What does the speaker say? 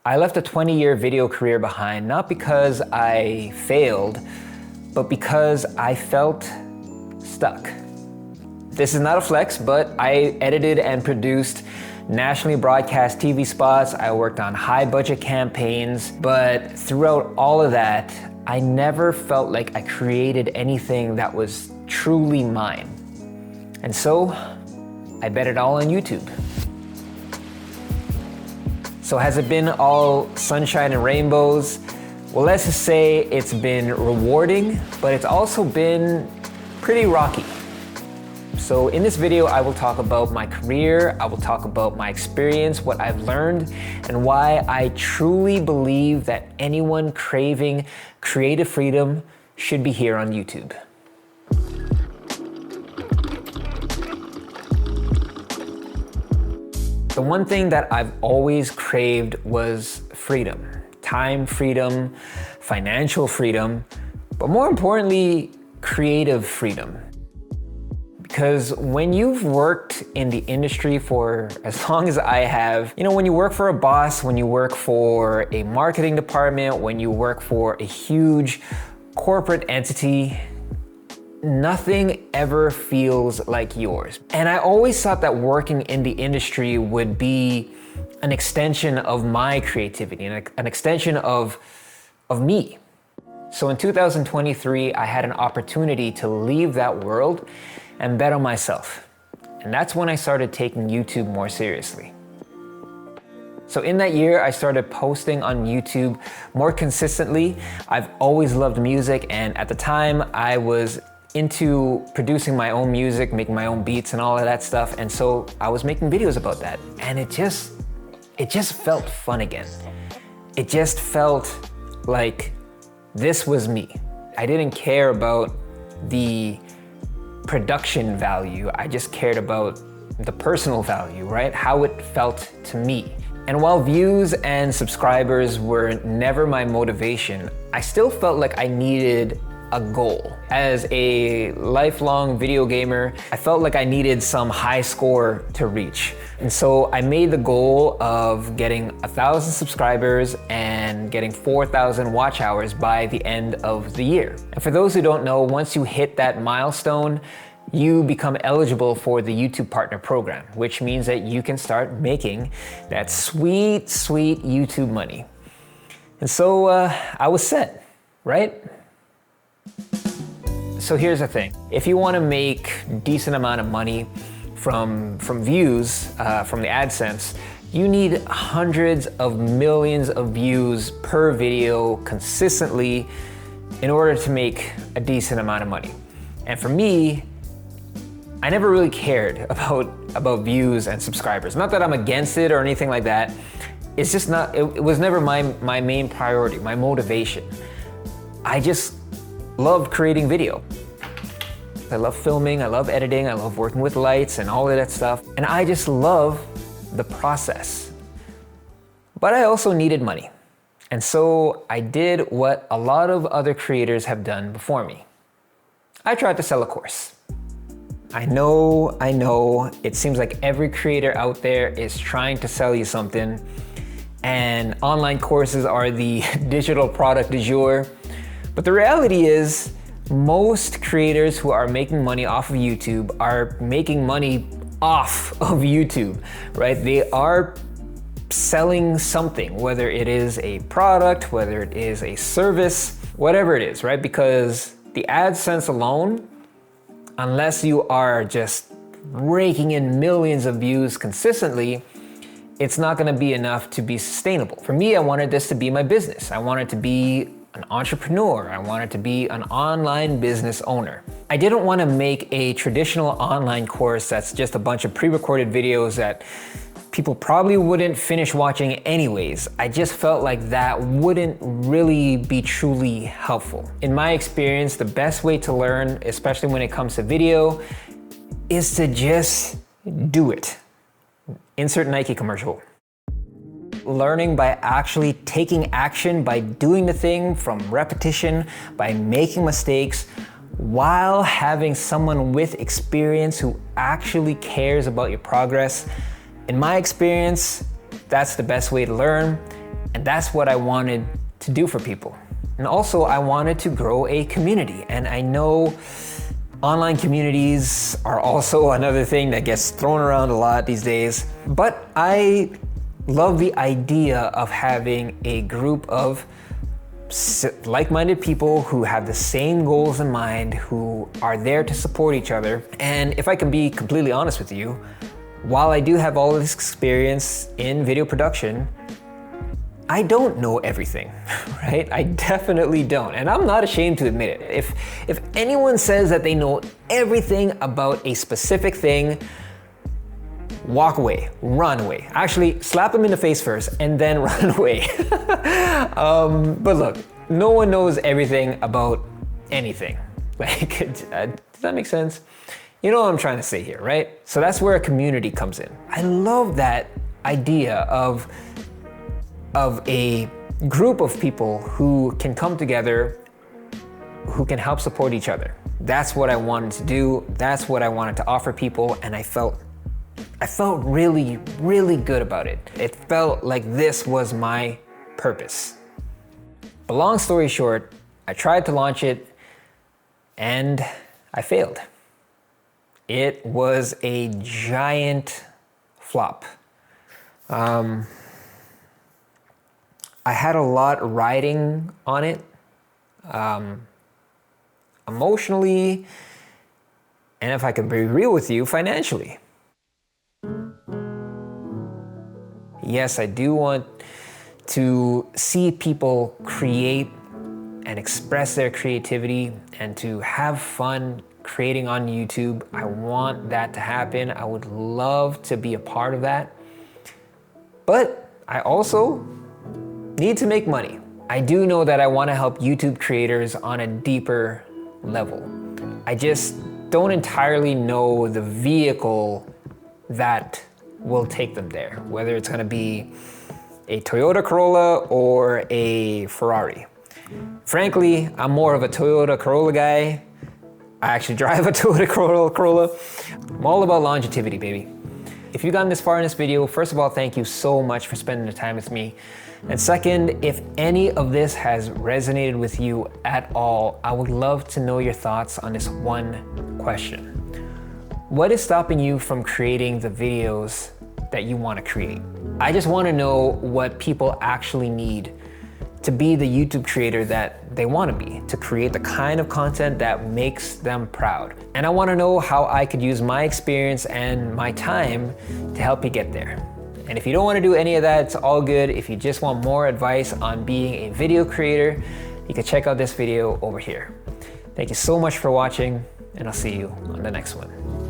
I left a 20-year video career behind, not because I failed, but because I felt stuck. This is not a flex, but I edited and produced nationally broadcast TV spots. I worked on high budget campaigns, but throughout all of that, I never felt like I created anything that was truly mine. And so I bet it all on YouTube. So has it been all sunshine and rainbows? Well, let's just say it's been rewarding, but it's also been pretty rocky. So in this video, I will talk about my career, I will talk about my experience, what I've learned, and why I truly believe that anyone craving creative freedom should be here on YouTube. The one thing that I've always craved was freedom. Time freedom, financial freedom, but more importantly, creative freedom. Because when you've worked in the industry for as long as I have, when you work for a boss, when you work for a marketing department, when you work for a huge corporate entity, nothing ever feels like yours. And I always thought that working in the industry would be an extension of my creativity, an extension of me. So in 2023, I had an opportunity to leave that world and bet on myself. And that's when I started taking YouTube more seriously. So in that year, I started posting on YouTube more consistently. I've always loved music, and at the time, I was into producing my own music, making my own beats and all of that stuff. And so I was making videos about that. And it just felt fun again. It just felt like this was me. I didn't care about the production value. I just cared about the personal value, right? How it felt to me. And while views and subscribers were never my motivation, I still felt like I needed a goal. As a lifelong video gamer, I felt like I needed some high score to reach. And so I made the goal of getting 1,000 subscribers and getting 4,000 watch hours by the end of the year. And for those who don't know, once you hit that milestone, you become eligible for the YouTube Partner Program, which means that you can start making that sweet, sweet YouTube money. And so I was set, right? So here's the thing. If you want to make a decent amount of money from views, from the AdSense, you need hundreds of millions of views per video consistently in order to make a decent amount of money. And for me, I never really cared about views and subscribers. Not that I'm against it or anything like that. It's just not, it was never my main priority, my motivation. I just love creating video. I love filming, I love editing, I love working with lights and all of that stuff. And I just love the process. But I also needed money. And so I did what a lot of other creators have done before me. I tried to sell a course. I know, it seems like every creator out there is trying to sell you something, and online courses are the digital product du jour. But the reality is, most creators who are making money off of YouTube are making money off of YouTube, right? They are selling something, whether it is a product, whether it is a service, whatever it is, right? Because the AdSense alone, unless you are just raking in millions of views consistently, it's not gonna be enough to be sustainable. For me, I wanted this to be my business. I wanted to be an entrepreneur. I wanted to be an online business owner. I didn't want to make a traditional online course that's just a bunch of pre-recorded videos that people probably wouldn't finish watching anyways. I just felt like that wouldn't really be truly helpful. In my experience, the best way to learn, especially when it comes to video, is to just do it. Insert Nike commercial. Learning by actually taking action, by doing the thing from repetition, by making mistakes, while having someone with experience who actually cares about your progress. In my experience, that's the best way to learn. And that's what I wanted to do for people. And also I wanted to grow a community. And I know online communities are also another thing that gets thrown around a lot these days. But I love the idea of having a group of like-minded people who have the same goals in mind, who are there to support each other. And if I can be completely honest with you, while I do have all this experience in video production, I don't know everything, right? I definitely don't, and I'm not ashamed to admit it. If anyone says that they know everything about a specific thing, walk away, run away. Actually, slap them in the face first and then run away. But look, no one knows everything about anything. Like, does that make sense? You know what I'm trying to say here, right? So that's where a community comes in. I love that idea of a group of people who can come together, who can help support each other. That's what I wanted to do. That's what I wanted to offer people, and I felt really, really good about it. It felt like this was my purpose. But long story short, I tried to launch it and I failed. It was a giant flop. I had a lot riding on it, emotionally, and if I can be real with you, financially. Yes, I do want to see people create and express their creativity and to have fun creating on YouTube. I want that to happen. I would love to be a part of that. But I also need to make money. I do know that I want to help YouTube creators on a deeper level. I just don't entirely know the vehicle that will take them there, whether it's going to be a Toyota Corolla or a Ferrari. Frankly, I'm more of a Toyota Corolla guy. I actually drive a Toyota Corolla. I'm all about longevity, baby. If you've gotten this far in this video, first of all, thank you so much for spending the time with me. And second, if any of this has resonated with you at all, I would love to know your thoughts on this one question. What is stopping you from creating the videos that you want to create? I just want to know what people actually need to be the YouTube creator that they want to be, to create the kind of content that makes them proud. And I want to know how I could use my experience and my time to help you get there. And if you don't want to do any of that, it's all good. If you just want more advice on being a video creator, you can check out this video over here. Thank you so much for watching, and I'll see you on the next one.